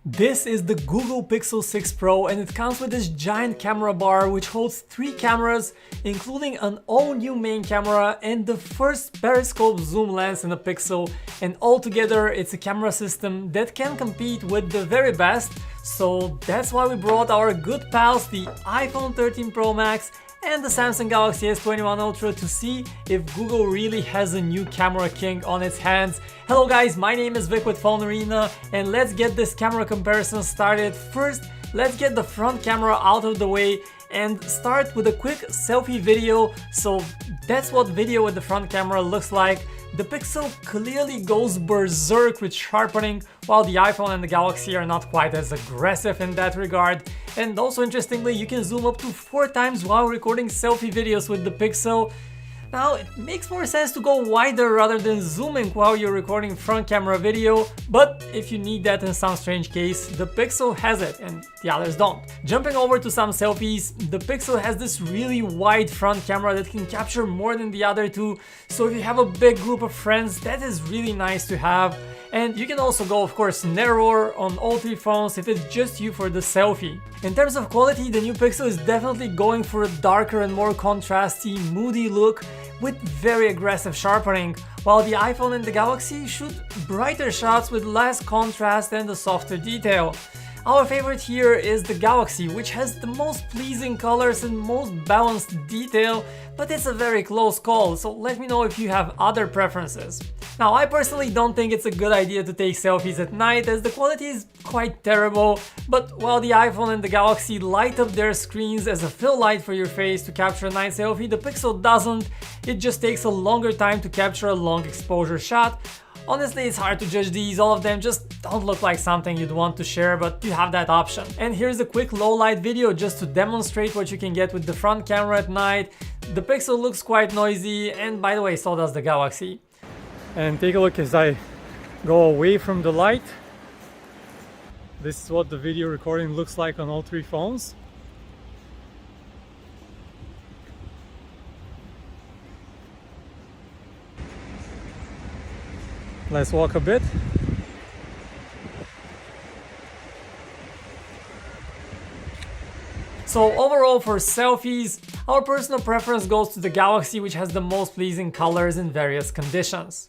This is the Google Pixel 6 Pro and it comes with this giant camera bar which holds 3 cameras, including an all-new main camera and the first periscope zoom lens in a Pixel, and altogether it's a camera system that can compete with the very best. So that's why we brought our good pals the iPhone 13 Pro Max and the Samsung Galaxy S21 Ultra to see if Google really has a new camera king on its hands. Hello guys, my name is Vic with Phone Arena and let's get this camera comparison started. First, let's get the front camera out of the way and start with a quick selfie video. So that's what video with the front camera looks like. The Pixel clearly goes berserk with sharpening, while the iPhone and the Galaxy are not quite as aggressive in that regard. And also interestingly, you can zoom up to 4 times while recording selfie videos with the Pixel. Now, it makes more sense to go wider rather than zooming while you're recording front camera video, but if you need that in some strange case, the Pixel has it and the others don't. Jumping over to some selfies, the Pixel has this really wide front camera that can capture more than the other two, so if you have a big group of friends, that is really nice to have. And you can also go, of course, narrower on all 3 phones if it's just you for the selfie. In terms of quality, the new Pixel is definitely going for a darker and more contrasty, moody look with very aggressive sharpening, while the iPhone and the Galaxy shoot brighter shots with less contrast and a softer detail. Our favorite here is the Galaxy, which has the most pleasing colors and most balanced detail, but it's a very close call, so let me know if you have other preferences. Now, I personally don't think it's a good idea to take selfies at night as the quality is quite terrible, but while the iPhone and the Galaxy light up their screens as a fill light for your face to capture a night selfie, the Pixel doesn't. It just takes a longer time to capture a long exposure shot. Honestly, it's hard to judge these, all of them just don't look like something you'd want to share, but you have that option. And here's a quick low light video just to demonstrate what you can get with the front camera at night. The Pixel looks quite noisy, and by the way, so does the Galaxy. And take a look as I go away from the light. This is what the video recording looks like on all 3 phones. Let's walk a bit. So overall for selfies, our personal preference goes to the Galaxy, which has the most pleasing colors in various conditions.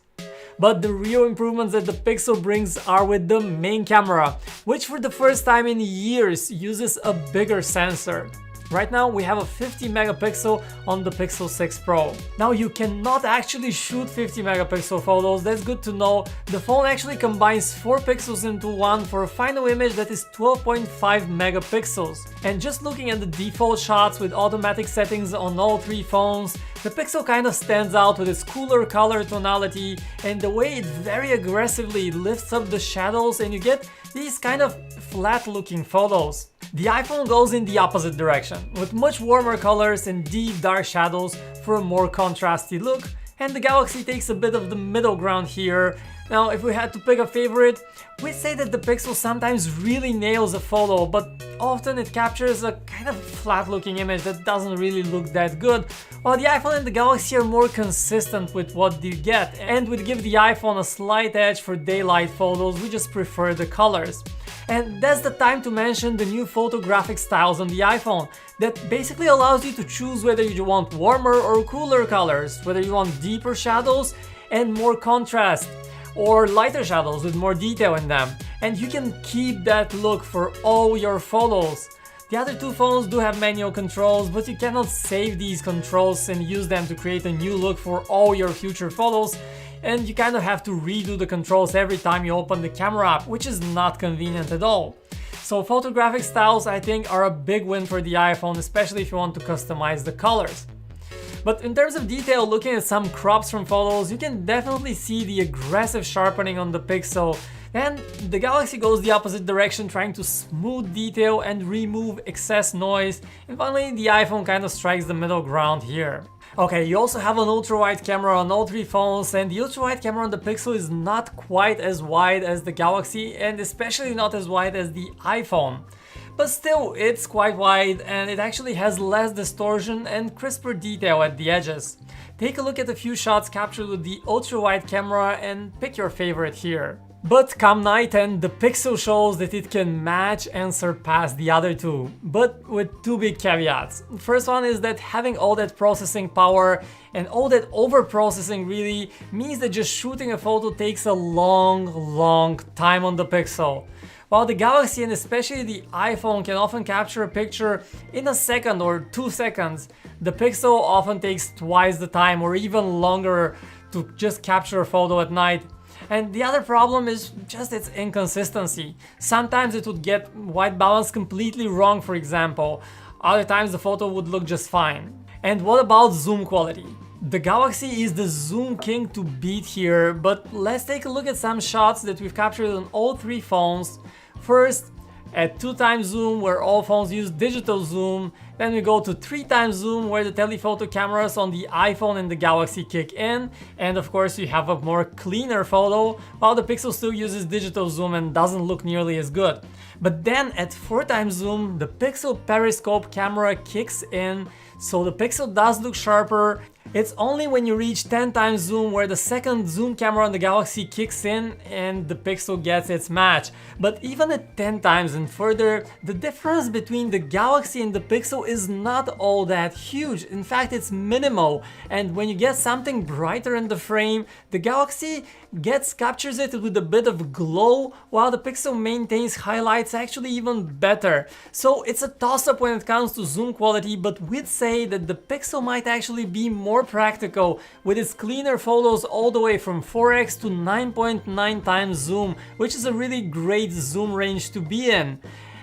But the real improvements that the Pixel brings are with the main camera, which for the first time in years uses a bigger sensor. Right now we have a 50 megapixel on the Pixel 6 Pro. Now you cannot actually shoot 50 megapixel photos, that's good to know. The phone actually combines 4 pixels into one for a final image that is 12.5 megapixels. And just looking at the default shots with automatic settings on all 3 phones, the Pixel kind of stands out with its cooler color tonality and the way it very aggressively lifts up the shadows and you get these kind of flat looking photos. The iPhone goes in the opposite direction, with much warmer colors and deep dark shadows for a more contrasty look, and the Galaxy takes a bit of the middle ground here. Now, if we had to pick a favorite, we'd say that the Pixel sometimes really nails a photo, but often it captures a kind of flat looking image that doesn't really look that good, while the iPhone and the Galaxy are more consistent with what you get, and would give the iPhone a slight edge for daylight photos. We just prefer the colors. And that's the time to mention the new photographic styles on the iPhone that basically allows you to choose whether you want warmer or cooler colors, whether you want deeper shadows and more contrast, or lighter shadows with more detail in them. And you can keep that look for all your photos. The other 2 phones do have manual controls, but you cannot save these controls and use them to create a new look for all your future photos. And you kind of have to redo the controls every time you open the camera app, which is not convenient at all. So photographic styles, I think, are a big win for the iPhone, especially if you want to customize the colors. But in terms of detail, looking at some crops from photos, you can definitely see the aggressive sharpening on the Pixel. And the Galaxy goes the opposite direction, trying to smooth detail and remove excess noise. And finally, the iPhone kind of strikes the middle ground here. Okay, you also have an ultra-wide camera on all 3 phones, and the ultra-wide camera on the Pixel is not quite as wide as the Galaxy, and especially not as wide as the iPhone. But still, it's quite wide, and it actually has less distortion and crisper detail at the edges. Take a look at a few shots captured with the ultra-wide camera and pick your favorite here. But come night and the Pixel shows that it can match and surpass the other two, but with two big caveats. First one is that having all that processing power and all that over-processing really means that just shooting a photo takes a long time on the Pixel. While the Galaxy and especially the iPhone can often capture a picture in a second or 2 seconds, the Pixel often takes twice the time or even longer to just capture a photo at night. And the other problem is just its inconsistency. Sometimes it would get white balance completely wrong, for example. Other times the photo would look just fine. And what about zoom quality? The Galaxy is the zoom king to beat here, but let's take a look at some shots that we've captured on all three phones. First, at 2x zoom, where all phones use digital zoom. Then we go to 3x zoom, where the telephoto cameras on the iPhone and the Galaxy kick in. And of course you have a more cleaner photo, while the Pixel still uses digital zoom and doesn't look nearly as good. But then at 4x zoom, the Pixel periscope camera kicks in, so the Pixel does look sharper. It's only when you reach 10x zoom where the second zoom camera on the Galaxy kicks in and the Pixel gets its match. But even at 10x and further, the difference between the Galaxy and the Pixel is not all that huge. In fact, it's minimal. And when you get something brighter in the frame, the Galaxy captures it with a bit of glow, while the Pixel maintains highlights actually even better. So it's a toss-up when it comes to zoom quality, but we'd say that the Pixel might actually be more practical with its cleaner photos all the way from 4x to 9.9 times zoom, which is a really great zoom range to be in.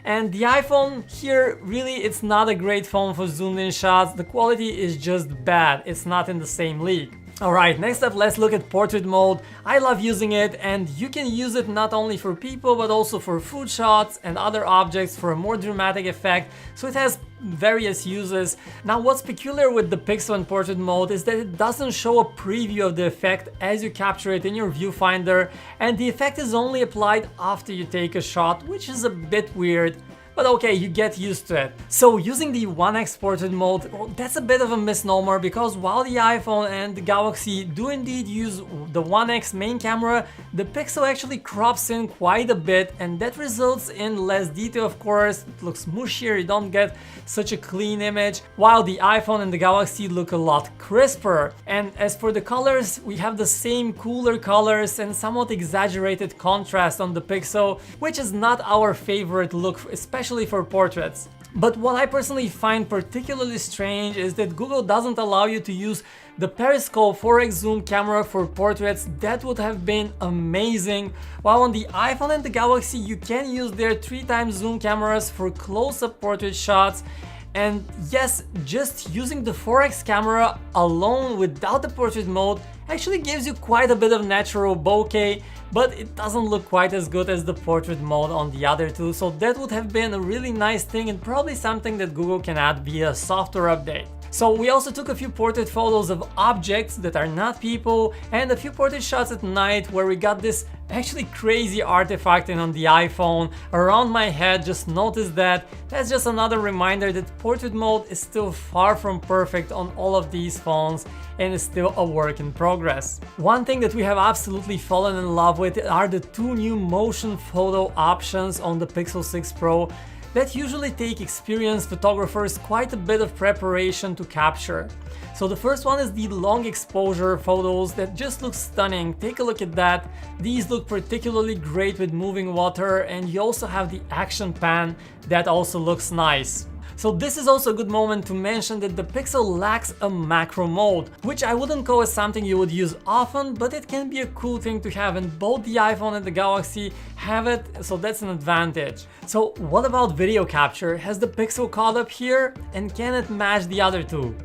And the iPhone here, really, it's not a great phone for zoomed in shots. The quality is just bad. It's not in the same league. Alright, next up let's look at portrait mode. I love using it, and you can use it not only for people but also for food shots and other objects for a more dramatic effect, so it has various uses. Now what's peculiar with the Pixel in portrait mode is that it doesn't show a preview of the effect as you capture it in your viewfinder, and the effect is only applied after you take a shot, which is a bit weird. But okay, you get used to it. So using the 1x portrait mode, well, that's a bit of a misnomer, because while the iPhone and the Galaxy do indeed use the 1x main camera, the Pixel actually crops in quite a bit, and that results in less detail, of course. It looks mushier, you don't get such a clean image, while the iPhone and the Galaxy look a lot crisper. And as for the colors, we have the same cooler colors and somewhat exaggerated contrast on the Pixel, which is not our favorite look, especially for portraits. But what I personally find particularly strange is that Google doesn't allow you to use the periscope 4x zoom camera for portraits. That would have been amazing. While on the iPhone and the Galaxy you can use their 3x zoom cameras for close-up portrait shots. And yes, just using the 4x camera alone without the portrait mode actually gives you quite a bit of natural bokeh, but it doesn't look quite as good as the portrait mode on the other two, so that would have been a really nice thing and probably something that Google can add via software update. So we also took a few portrait photos of objects that are not people and a few portrait shots at night where we got this actually crazy artifact in on the iPhone around my head. Just notice that. That's just another reminder that portrait mode is still far from perfect on all of these phones and is still a work in progress. One thing that we have absolutely fallen in love with are the two new motion photo options on the Pixel 6 Pro that usually take experienced photographers quite a bit of preparation to capture. So the first one is the long exposure photos that just look stunning. Take a look at that. These look particularly great with moving water, and you also have the action pan that also looks nice. So this is also a good moment to mention that the Pixel lacks a macro mode, which I wouldn't call as something you would use often, but it can be a cool thing to have, and both the iPhone and the Galaxy have it, so that's an advantage. So what about video capture? Has the Pixel caught up here, and can it match the other two?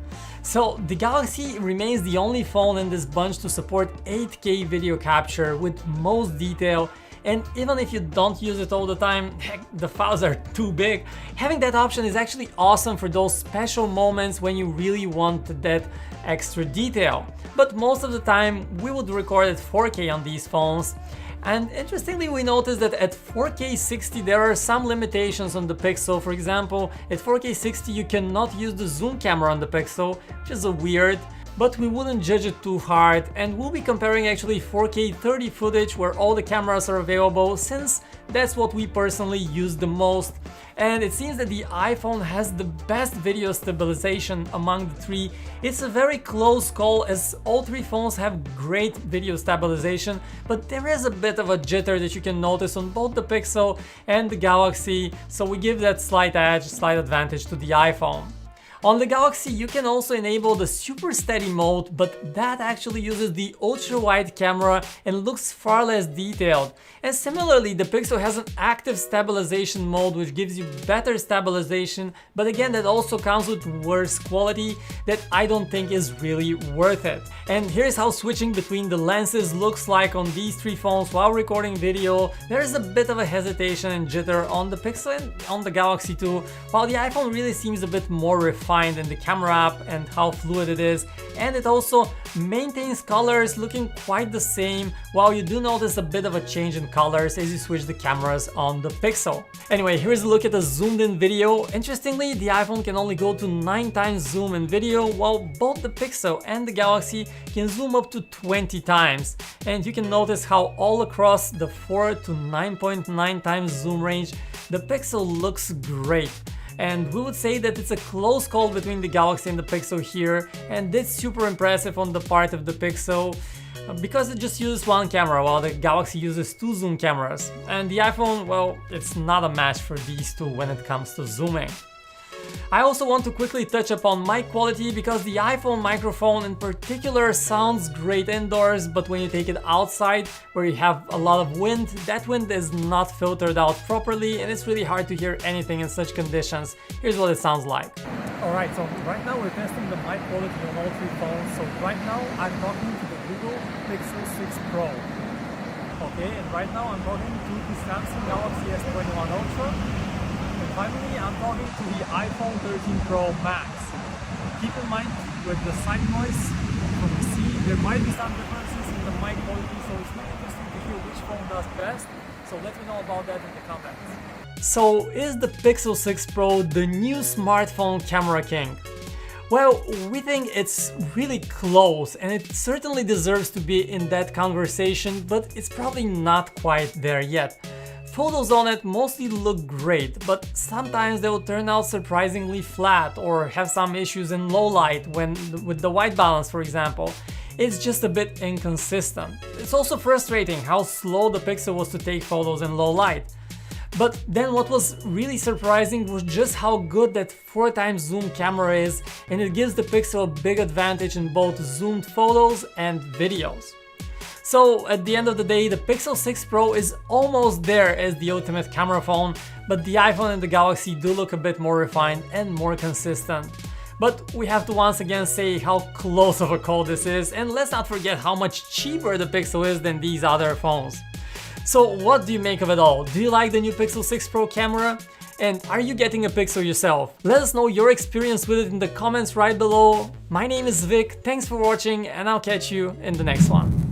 So the Galaxy remains the only phone in this bunch to support 8K video capture with most detail. And even if you don't use it all the time, heck, the files are too big, having that option is actually awesome for those special moments when you really want that extra detail. But most of the time we would record at 4K on these phones. And interestingly, we noticed that at 4K 60 there are some limitations on the Pixel. For example, at 4K 60 you cannot use the zoom camera on the Pixel, which is weird. but we wouldn't judge it too hard, and we'll be comparing actually 4K 30 footage where all the cameras are available, since that's what we personally use the most. And it seems that the iPhone has the best video stabilization among the three. It's a very close call as all three phones have great video stabilization, but there is a bit of a jitter that you can notice on both the Pixel and the Galaxy, so we give that slight edge, slight advantage to the iPhone. On the Galaxy you can also enable the super steady mode, but that actually uses the ultra wide camera and looks far less detailed. And similarly, the Pixel has an active stabilization mode which gives you better stabilization, but again that also comes with worse quality that I don't think is really worth it. And here's how switching between the lenses looks like on these three phones while recording video. There's a bit of a hesitation and jitter on the Pixel and on the Galaxy too, while the iPhone really seems a bit more refined in the camera app and how fluid it is, and it also maintains colors looking quite the same, while you do notice a bit of a change in colors as you switch the cameras on the Pixel. Anyway, here's a look at a zoomed in video. Interestingly, the iPhone can only go to 9 times zoom in video, while both the Pixel and the Galaxy can zoom up to 20 times. And you can notice how all across the 4 to 9.9 times zoom range, the Pixel looks great. And we would say that it's a close call between the Galaxy and the Pixel here, and it's super impressive on the part of the Pixel because it just uses one camera while the Galaxy uses 2 zoom cameras. And the iPhone, well, it's not a match for these two when it comes to zooming. I also want to quickly touch upon mic quality because the iPhone microphone in particular sounds great indoors, but when you take it outside where you have a lot of wind, that wind is not filtered out properly and it's really hard to hear anything in such conditions. Here's what it sounds like. Alright, so right now we're testing the mic quality on all three phones. So right now I'm talking to the Google Pixel 6 Pro. Okay, and right now I'm talking to the Samsung Galaxy S21 Ultra. And finally, I'm talking to the iPhone 13 Pro Max. Keep in mind, with the side noise from the sea, there might be some differences in the mic quality, so it's really interesting to hear which phone does best. So let me know about that in the comments. So is the Pixel 6 Pro the new smartphone camera king? Well, we think it's really close and it certainly deserves to be in that conversation, but it's probably not quite there yet. Photos on it mostly look great, but sometimes they will turn out surprisingly flat or have some issues in low light with the white balance, for example. It's just a bit inconsistent. It's also frustrating how slow the Pixel was to take photos in low light. But then what was really surprising was just how good that 4 times zoom camera is, and it gives the Pixel a big advantage in both zoomed photos and videos. So at the end of the day, the Pixel 6 Pro is almost there as the ultimate camera phone, but the iPhone and the Galaxy do look a bit more refined and more consistent. But we have to once again say how close of a call this is, and let's not forget how much cheaper the Pixel is than these other phones. So what do you make of it all? Do you like the new Pixel 6 Pro camera? And are you getting a Pixel yourself? Let us know your experience with it in the comments right below. My name is Vic, thanks for watching, and I'll catch you in the next one.